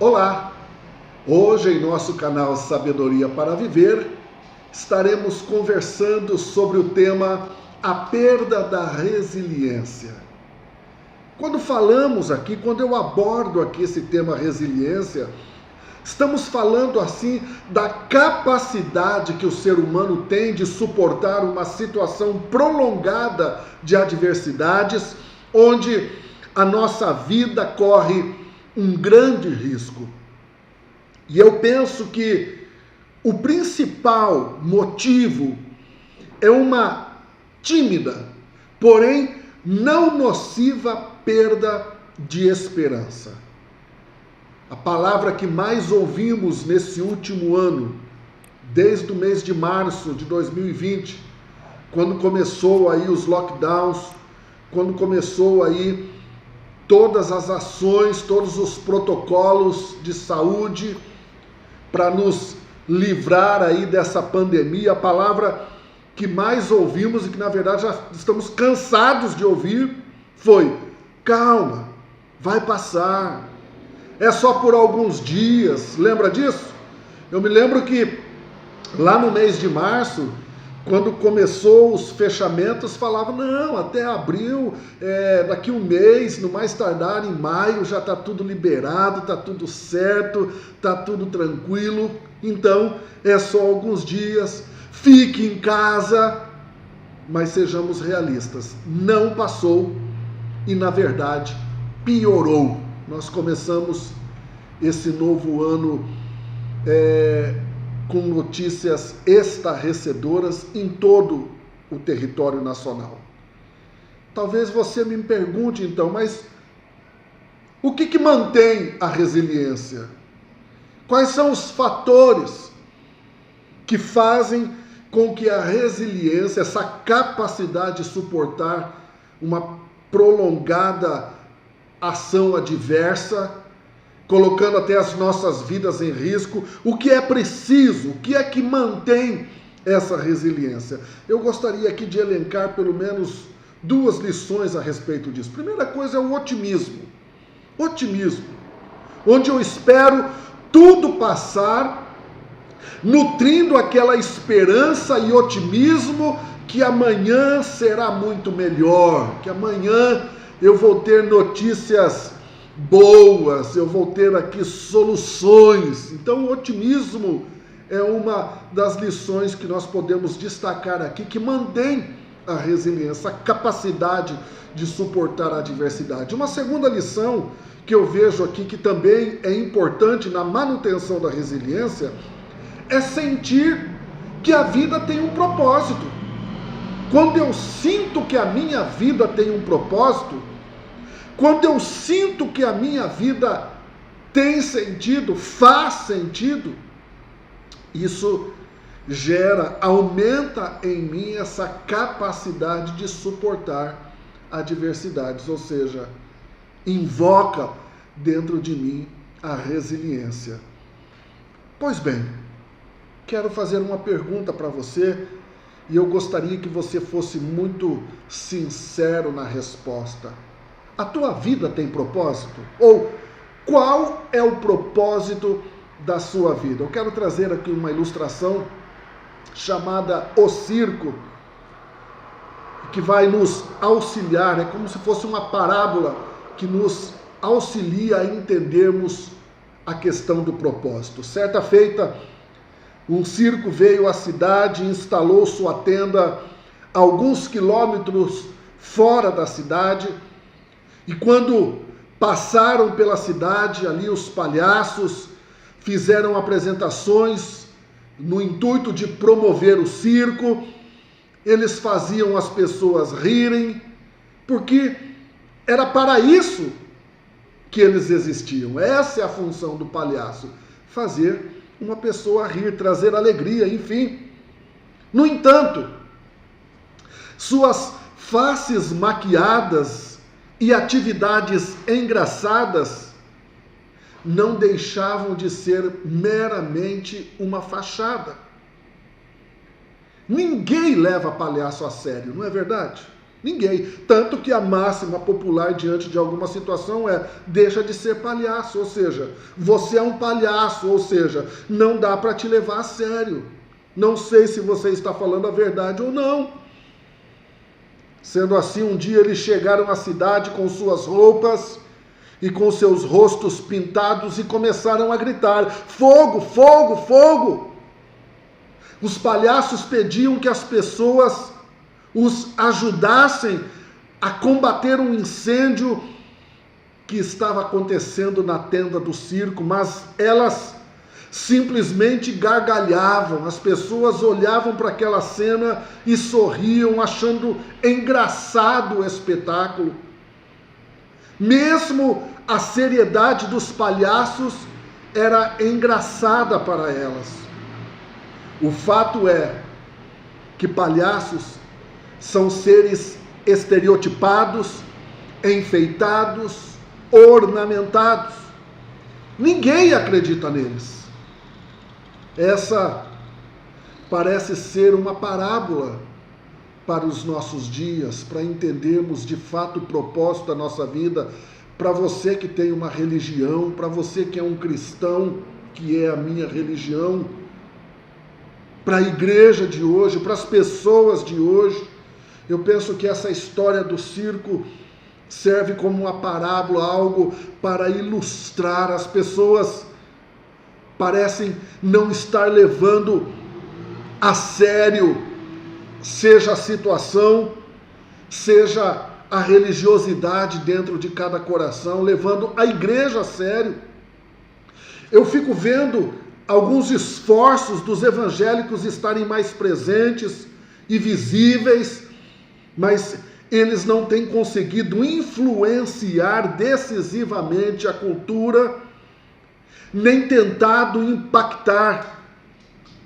Olá! Hoje em nosso canal Sabedoria para Viver, estaremos conversando sobre o tema a perda da resiliência. Quando eu abordo aqui esse tema resiliência, estamos falando assim da capacidade que o ser humano tem de suportar uma situação prolongada de adversidades, onde a nossa vida corre um grande risco. E eu penso que o principal motivo é uma tímida, porém não nociva perda de esperança. A palavra que mais ouvimos nesse último ano, desde o mês de março de 2020, quando começou aí os lockdowns, quando começou aí todas as ações, todos os protocolos de saúde para nos livrar aí dessa pandemia, a palavra que mais ouvimos e que na verdade já estamos cansados de ouvir foi: calma, vai passar, é só por alguns dias. Lembra disso? Eu me lembro que lá no mês de março, quando começou os fechamentos, falava, não, até abril, daqui um mês, no mais tardar, em maio, já está tudo liberado, está tudo certo, está tudo tranquilo, então é só alguns dias, fique em casa, mas sejamos realistas, não passou e, na verdade, piorou. Nós começamos esse novo ano com notícias estarrecedoras em todo o território nacional. Talvez você me pergunte então, mas o que mantém a resiliência? Quais são os fatores que fazem com que a resiliência, essa capacidade de suportar uma prolongada ação adversa, colocando até as nossas vidas em risco, o que é preciso, o que é que mantém essa resiliência? Eu gostaria aqui de elencar pelo menos duas lições a respeito disso. Primeira coisa é o otimismo. Otimismo, onde eu espero tudo passar, nutrindo aquela esperança e otimismo que amanhã será muito melhor, que amanhã eu vou ter notícias boas, eu vou ter aqui soluções. Então o otimismo é uma das lições que nós podemos destacar aqui, que mantém a resiliência, a capacidade de suportar a adversidade. Uma segunda lição que eu vejo aqui, que também é importante na manutenção da resiliência, é sentir que a vida tem um propósito. Quando eu sinto que a minha vida tem um propósito, quando eu sinto que a minha vida tem sentido, faz sentido, isso aumenta em mim essa capacidade de suportar adversidades, ou seja, invoca dentro de mim a resiliência. Pois bem, quero fazer uma pergunta para você e eu gostaria que você fosse muito sincero na resposta. A tua vida tem propósito? Ou qual é o propósito da sua vida? Eu quero trazer aqui uma ilustração chamada O Circo, que vai nos auxiliar, é como se fosse uma parábola que nos auxilia a entendermos a questão do propósito. Certa feita, um circo veio à cidade e instalou sua tenda a alguns quilômetros fora da cidade. E quando passaram pela cidade, ali os palhaços fizeram apresentações no intuito de promover o circo. Eles faziam as pessoas rirem, porque era para isso que eles existiam. Essa é a função do palhaço, fazer uma pessoa rir, trazer alegria, enfim. No entanto, suas faces maquiadas e atividades engraçadas não deixavam de ser meramente uma fachada. Ninguém leva palhaço a sério, não é verdade? Ninguém. Tanto que a máxima popular diante de alguma situação é: deixa de ser palhaço, ou seja, você é um palhaço, ou seja, não dá para te levar a sério. Não sei se você está falando a verdade ou não. Sendo assim, um dia eles chegaram à cidade com suas roupas e com seus rostos pintados e começaram a gritar: fogo, fogo, fogo! Os palhaços pediam que as pessoas os ajudassem a combater um incêndio que estava acontecendo na tenda do circo, mas elas simplesmente gargalhavam. As pessoas olhavam para aquela cena e sorriam, achando engraçado o espetáculo. Mesmo a seriedade dos palhaços era engraçada para elas. O fato é que palhaços são seres estereotipados, enfeitados, ornamentados. Ninguém acredita neles. Essa parece ser uma parábola para os nossos dias, para entendermos de fato o propósito da nossa vida. Para você que tem uma religião, para você que é um cristão, que é a minha religião, para a igreja de hoje, para as pessoas de hoje, eu penso que essa história do circo serve como uma parábola, algo para ilustrar. As pessoas parecem não estar levando a sério, seja a situação, seja a religiosidade dentro de cada coração, levando a igreja a sério. Eu fico vendo alguns esforços dos evangélicos estarem mais presentes e visíveis, mas eles não têm conseguido influenciar decisivamente a cultura, nem tentado impactar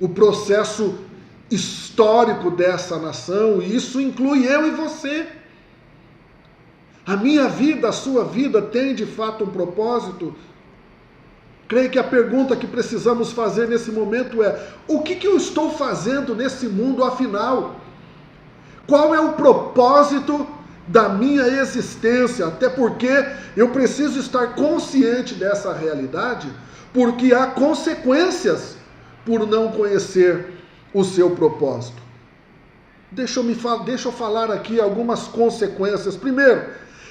o processo histórico dessa nação, e isso inclui eu e você. A minha vida, a sua vida tem de fato um propósito? Creio que a pergunta que precisamos fazer nesse momento é: o que eu estou fazendo nesse mundo afinal? Qual é o propósito da minha existência? Até porque eu preciso estar consciente dessa realidade, porque há consequências por não conhecer o seu propósito. Deixa eu falar aqui algumas consequências. Primeiro,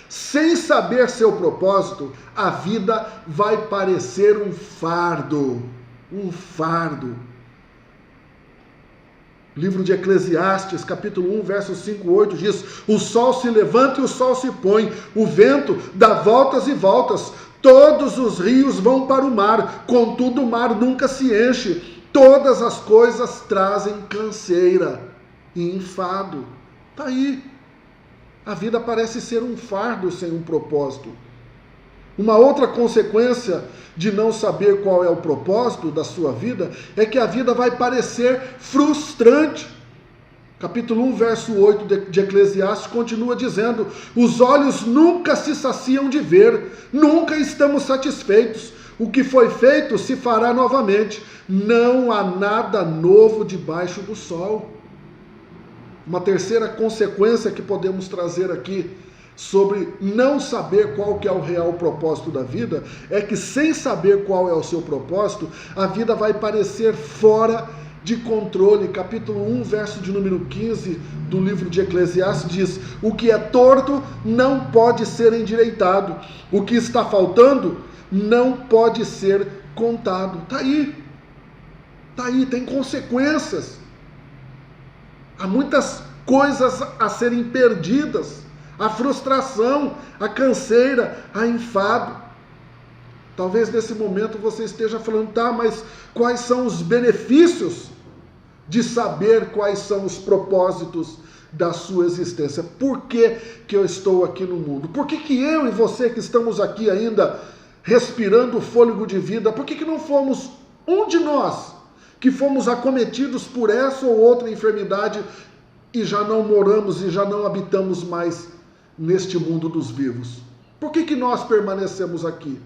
sem saber seu propósito, a vida vai parecer um fardo. Um fardo. Livro de Eclesiastes, capítulo 1, verso 5, 8, diz: o sol se levanta e o sol se põe, o vento dá voltas e voltas, todos os rios vão para o mar, contudo o mar nunca se enche, todas as coisas trazem canseira e enfado. Está aí. A vida parece ser um fardo sem um propósito. Uma outra consequência de não saber qual é o propósito da sua vida é que a vida vai parecer frustrante. Capítulo 1, verso 8 de Eclesiastes continua dizendo: os olhos nunca se saciam de ver, nunca estamos satisfeitos. O que foi feito se fará novamente. Não há nada novo debaixo do sol. Uma terceira consequência que podemos trazer aqui sobre não saber qual que é o real propósito da vida é que, sem saber qual é o seu propósito, a vida vai parecer fora de controle. Capítulo 1, verso de número 15 do livro de Eclesiastes diz: o que é torto não pode ser endireitado, o que está faltando não pode ser contado. Está aí, tem consequências. Há muitas coisas a serem perdidas, a frustração, a canseira, a enfado. Talvez nesse momento você esteja falando: tá, mas quais são os benefícios de saber quais são os propósitos da sua existência? Por que eu estou aqui no mundo? Por que eu e você que estamos aqui ainda respirando o fôlego de vida, por que não fomos um de nós que fomos acometidos por essa ou outra enfermidade e já não moramos e já não habitamos mais neste mundo dos vivos? Por que nós permanecemos aqui?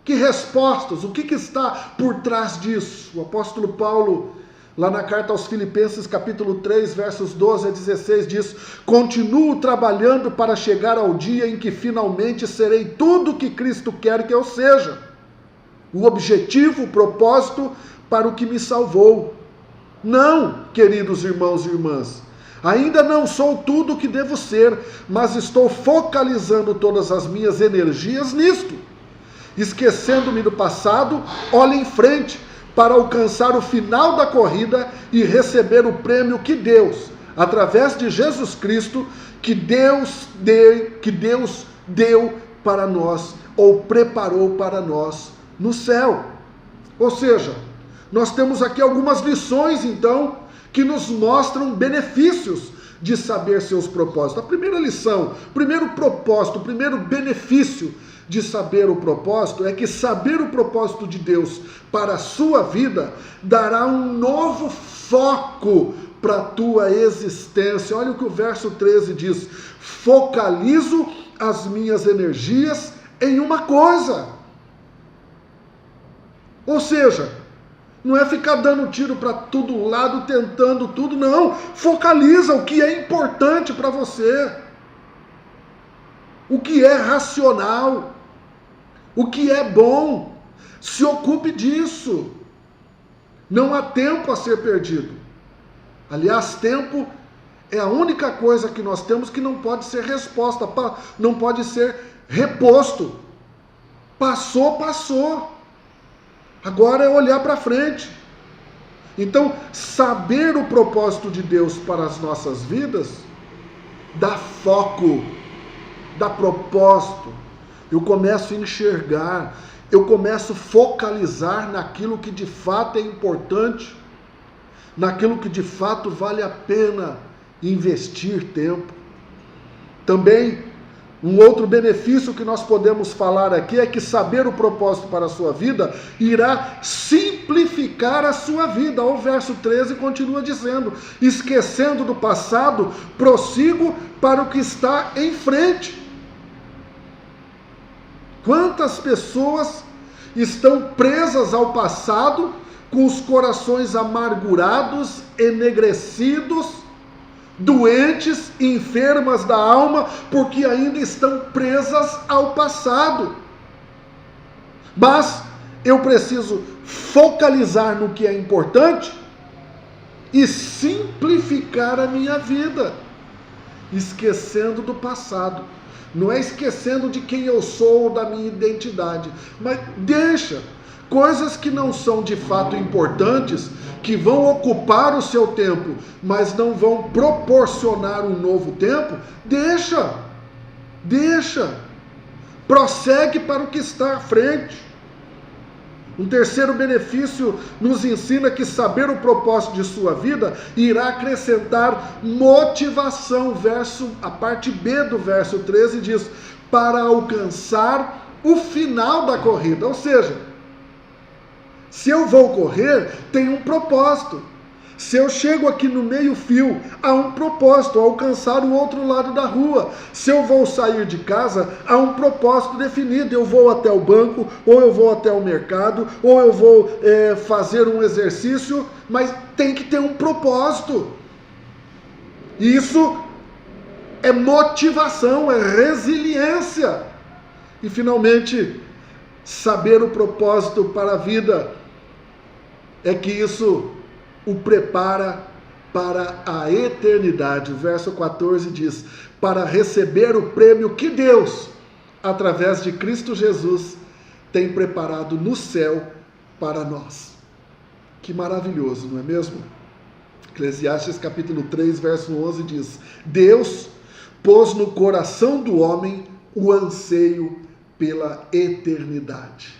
Que respostas? O que está por trás disso? O apóstolo Paulo Lá na carta aos Filipenses, capítulo 3, versos 12 a 16, diz: continuo trabalhando para chegar ao dia em que finalmente serei tudo o que Cristo quer que eu seja. O objetivo, o propósito para o que me salvou. Não, queridos irmãos e irmãs, ainda não sou tudo o que devo ser, mas estou focalizando todas as minhas energias nisto. Esquecendo-me do passado, olho em frente para alcançar o final da corrida e receber o prêmio que Deus, através de Jesus Cristo, que Deus deu para nós, ou preparou para nós no céu. Ou seja, nós temos aqui algumas lições, então, que nos mostram benefícios de saber seus propósitos. A primeira lição, o primeiro propósito, o primeiro benefício de saber o propósito é que saber o propósito de Deus para a sua vida dará um novo foco para a tua existência. Olha o que o verso 13 diz: focalizo as minhas energias em uma coisa. Ou seja, não é ficar dando tiro para todo lado, tentando tudo, não. Focaliza o que é importante para você, o que é racional, o que é bom. Se ocupe disso. Não há tempo a ser perdido. Aliás, tempo é a única coisa que nós temos que não pode ser resposta, não pode ser reposto. Passou, passou. Agora é olhar para frente. Então, saber o propósito de Deus para as nossas vidas dá foco, dá propósito. Eu começo a enxergar, eu começo a focalizar naquilo que de fato é importante, naquilo que de fato vale a pena investir tempo. Também, um outro benefício que nós podemos falar aqui é que saber o propósito para a sua vida irá simplificar a sua vida. O verso 13 continua dizendo: esquecendo do passado, prossigo para o que está em frente. Quantas pessoas estão presas ao passado, com os corações amargurados, enegrecidos, doentes, enfermas da alma, porque ainda estão presas ao passado. Mas eu preciso focalizar no que é importante e simplificar a minha vida, esquecendo do passado. Não é esquecendo de quem eu sou ou da minha identidade, mas deixa coisas que não são de fato importantes, que vão ocupar o seu tempo, mas não vão proporcionar um novo tempo. Deixa, prossegue para o que está à frente. Um terceiro benefício nos ensina que saber o propósito de sua vida irá acrescentar motivação. A parte B do verso 13 diz: para alcançar o final da corrida. Ou seja, se eu vou correr, tem um propósito. Se eu chego aqui no meio-fio, há um propósito, alcançar o outro lado da rua. Se eu vou sair de casa, há um propósito definido. Eu vou até o banco, ou eu vou até o mercado, ou eu vou fazer um exercício, mas tem que ter um propósito. Isso é motivação, é resiliência. E finalmente, saber o propósito para a vida é que isso o prepara para a eternidade. O verso 14 diz: para receber o prêmio que Deus, através de Cristo Jesus, tem preparado no céu para nós. Que maravilhoso, não é mesmo? Eclesiastes capítulo 3, verso 11 diz: Deus pôs no coração do homem o anseio pela eternidade.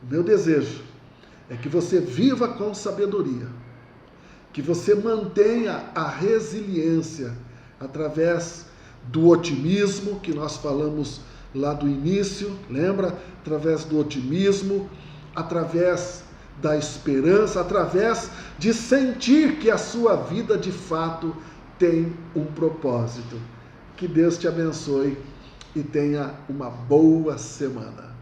O meu desejo é que você viva com sabedoria, que você mantenha a resiliência através do otimismo que nós falamos lá do início, lembra? Através do otimismo, através da esperança, através de sentir que a sua vida de fato tem um propósito. Que Deus te abençoe e tenha uma boa semana.